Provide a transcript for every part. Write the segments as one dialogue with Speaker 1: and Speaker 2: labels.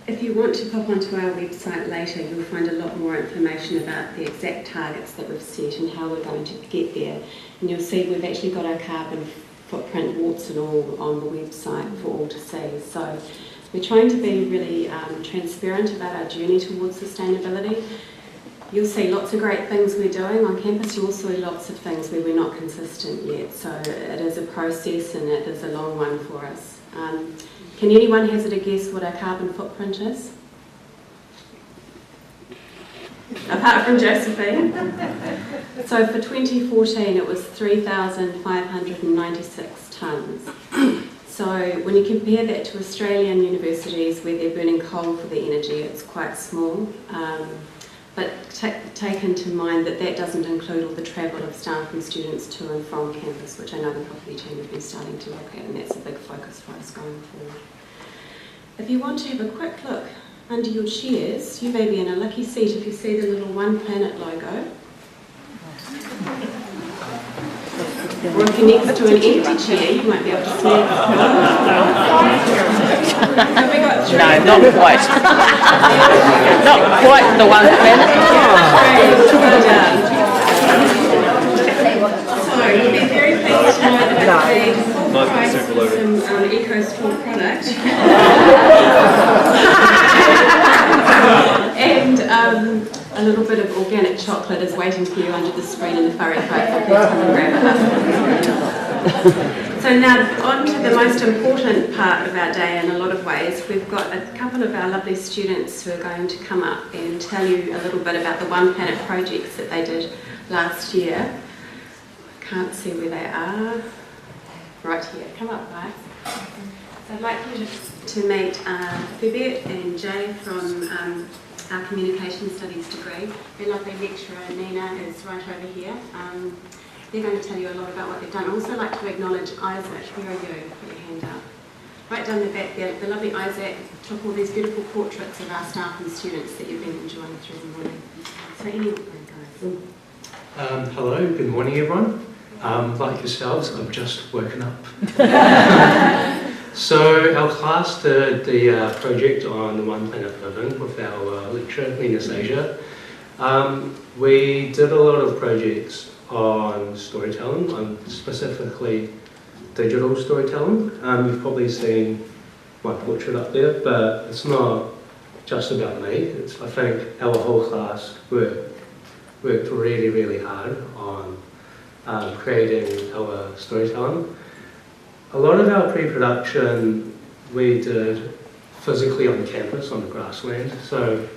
Speaker 1: If you want to pop onto our website later, you'll find a lot more information about the exact targets that we've set and how we're going to get there. And you'll see we've actually got our carbon footprint, warts and all, on the website for all to see. So we're trying to be really transparent about our journey towards sustainability. You'll see lots of great things we're doing on campus. You'll also see lots of things where we're not consistent yet. So it is a process and it is a long one for us. Can anyone hazard a guess what our carbon footprint is? Apart from Josephine. So for 2014 it was 3,596 tonnes. So when you compare that to Australian universities where they're burning coal for the energy, it's quite small. But take into mind that that doesn't include all the travel of staff and students to and from campus, which I know the property team have been starting to look at, and that's a big focus for us going forward. If you want to have a quick look under your chairs, you may be in a lucky seat if you see the little One Planet logo. Or if you're next to an empty chair, you won't be able to see it. Have we got three?
Speaker 2: No, not quite. Not quite the One Planet.
Speaker 1: So you'll be very pleased to know that I've paid full price for some eco-store product. And a little bit of organic chocolate is waiting for you under the screen in the furry coat, so please come and grab it. So now on to the most important part of our day in a lot of ways. We've got a couple of our lovely students who are going to come up and tell you a little bit about the One Planet projects that they did last year. I can't see where they are. Right here, come up guys. So I'd like you to meet Phubeth and Jay from our Communication Studies degree. Their lovely lecturer Nina is right over here. They're going to tell you a lot about what they've done. I'd also like to acknowledge Isaac. Where are you? Put your hand up. Right down the back there, the lovely Isaac took all these beautiful portraits of our staff and students that you've been enjoying through the morning. So anyway, guys.
Speaker 3: Hello, good morning everyone. Like yourselves, I've just woken up. So our class did the project on the One Planet Living with our lecturer, Nina Sasia. We did a lot of projects on storytelling, on specifically digital storytelling. You've probably seen my portrait up there, but it's not just about me. I think our whole class worked really, really hard on creating our storytelling. A lot of our pre-production we did physically on campus, on the grassland. So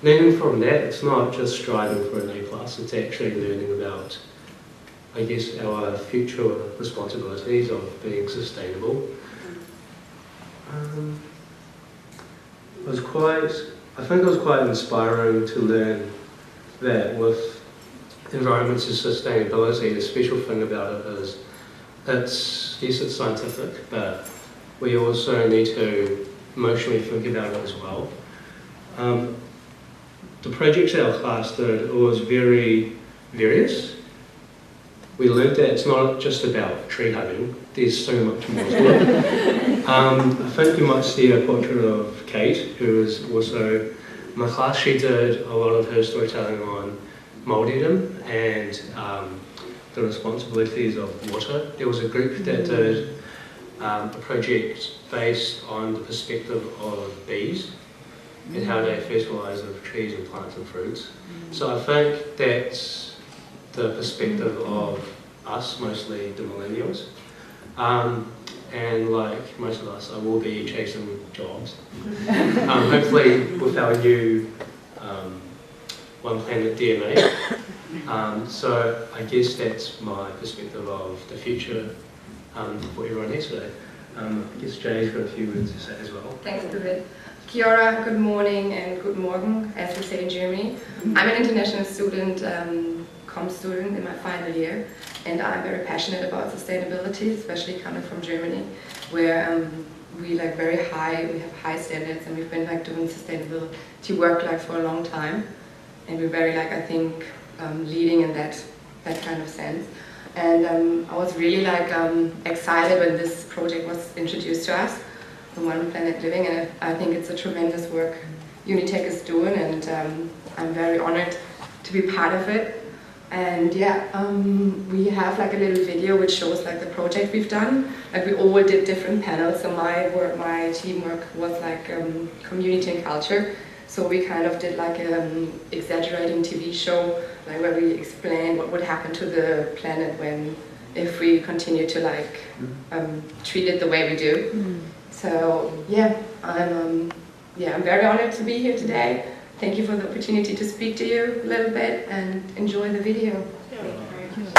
Speaker 3: learning from that, it's not just striving for an A+, it's actually learning about, I guess, our future responsibilities of being sustainable. I think it was quite inspiring to learn that with environments and sustainability, the special thing about it is yes, it's scientific, but we also need to emotionally think about it as well. The projects that our class did, it was very various. We learned that it's not just about tree hugging, there's so much more to it. I think you might see a portrait of Kate, who is also in my class. She did a lot of her storytelling on mouldedom and the responsibilities of water. There was a group that did a project based on the perspective of bees and how they fertilise the trees and plants and fruits. So I think that's the perspective of us, mostly the millennials. And like most of us, I will be chasing jobs. Hopefully with our new One Planet DNA. So I guess that's my perspective of the future for everyone here today. I guess Jay's got a few words to say as well.
Speaker 4: Thanks, Phubeth. Kia ora, good morning and good morgen, as we say in Germany. I'm an international student, comm student in my final year, and I'm very passionate about sustainability, especially coming from Germany, where we have high standards, and we've been doing sustainability work for a long time, and we're very I think leading in that kind of sense. And I was really excited when this project was introduced to us. the One Planet Living, and I think it's a tremendous work Unitec is doing, and I'm very honored to be part of it. And yeah, we have like a little video which shows like the project we've done. Like we all did different panels, so my teamwork was like community and culture. So we kind of did like an exaggerating TV show, like where we explained what would happen to the planet if we continue to like treat it the way we do. So yeah, I'm very honored to be here today. Thank you for the opportunity to speak to you a little bit, and enjoy the video. Thank you very much.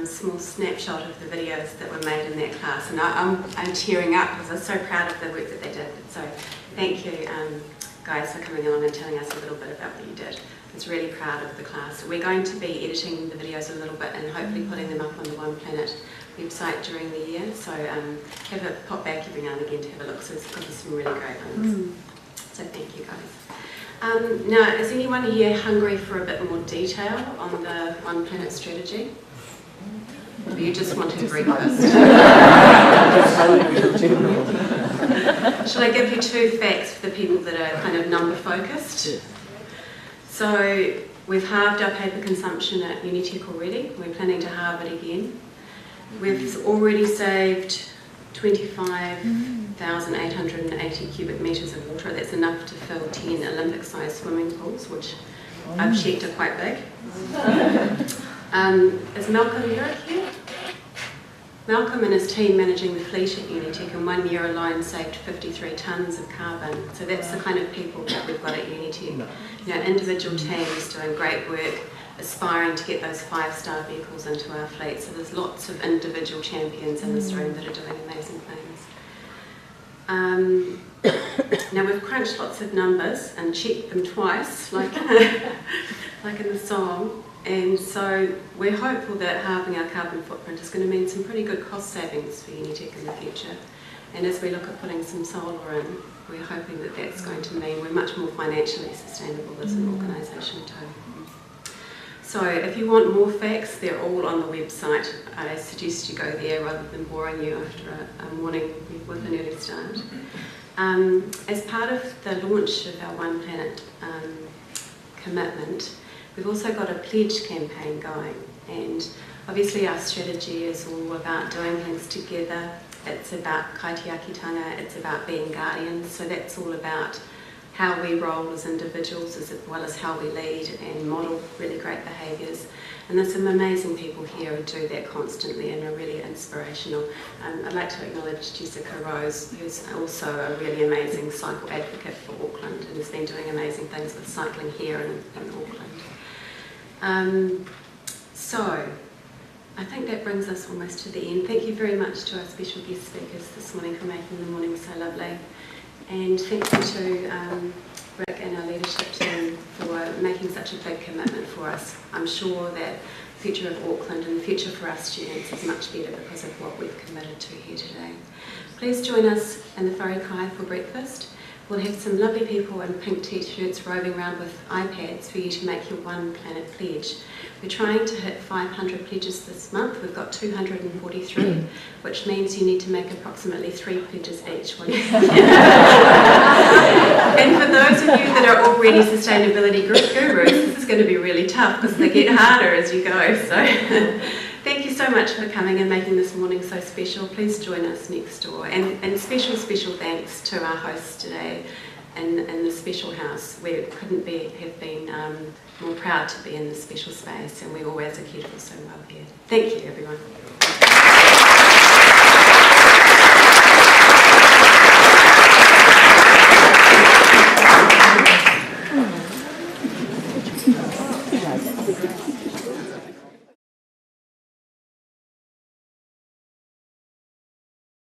Speaker 1: Small snapshot of the videos that were made in that class, and I'm tearing up because I'm so proud of the work that they did. So thank you guys for coming along and telling us a little bit about what you did. I was really proud of the class. We're going to be editing the videos a little bit and hopefully putting them up on the One Planet website during the year, so have a pop back every now and again to have a look. So there's some really great ones. So thank you guys. Now, is anyone here hungry for a bit more detail on the One Planet strategy? Or you just wanted breakfast? Shall I give you two facts for the people that are kind of number focused? So we've halved our paper consumption at Unitec already. We're planning to halve it again. We've already saved 25,880 cubic metres of water. That's enough to fill 10 Olympic-sized swimming pools, which I've checked are quite big. Is Malcolm Merrick here? Malcolm and his team managing the fleet at Unitec in 1 year alone saved 53 tonnes of carbon. So that's the kind of people that we've got at Unitec. You know, individual teams doing great work, aspiring to get those 5-star vehicles into our fleet. So there's lots of individual champions in this room that are doing amazing things. Now we've crunched lots of numbers and checked them twice, like in the song. And so we're hopeful that halving our carbon footprint is going to mean some pretty good cost savings for Unitec in the future. And as we look at putting some solar in, we're hoping that that's going to mean we're much more financially sustainable as an organisation too. So if you want more facts, they're all on the website. I suggest you go there rather than boring you after a morning with an early start. As part of the launch of our One Planet commitment, we've also got a pledge campaign going, and obviously our strategy is all about doing things together. It's about kaitiakitanga, it's about being guardians, so that's all about how we roll as individuals as well as how we lead and model really great behaviours. And there's some amazing people here who do that constantly and are really inspirational. I'd like to acknowledge Jessica Rose, who's also a really amazing cycle advocate for Auckland and has been doing amazing things with cycling here in Auckland. So, I think that brings us almost to the end. Thank you very much to our special guest speakers this morning for making the morning so lovely. And thank you to Rick and our leadership team for making such a big commitment for us. I'm sure that the future of Auckland and the future for our students is much better because of what we've committed to here today. Please join us in the Wharekai for breakfast. We'll have some lovely people in pink t-shirts roving around with iPads for you to make your One Planet pledge. We're trying to hit 500 pledges this month. We've got 243, which means you need to make approximately 3 pledges each. And for those of you that are already sustainability gurus, this is going to be really tough because they get harder as you go. So thank you so much for coming and making this morning so special. Please join us next door. And special thanks to our hosts today in the special house. We couldn't have been more proud to be in this special space, and we always are cared for so well here. Thank you, everyone.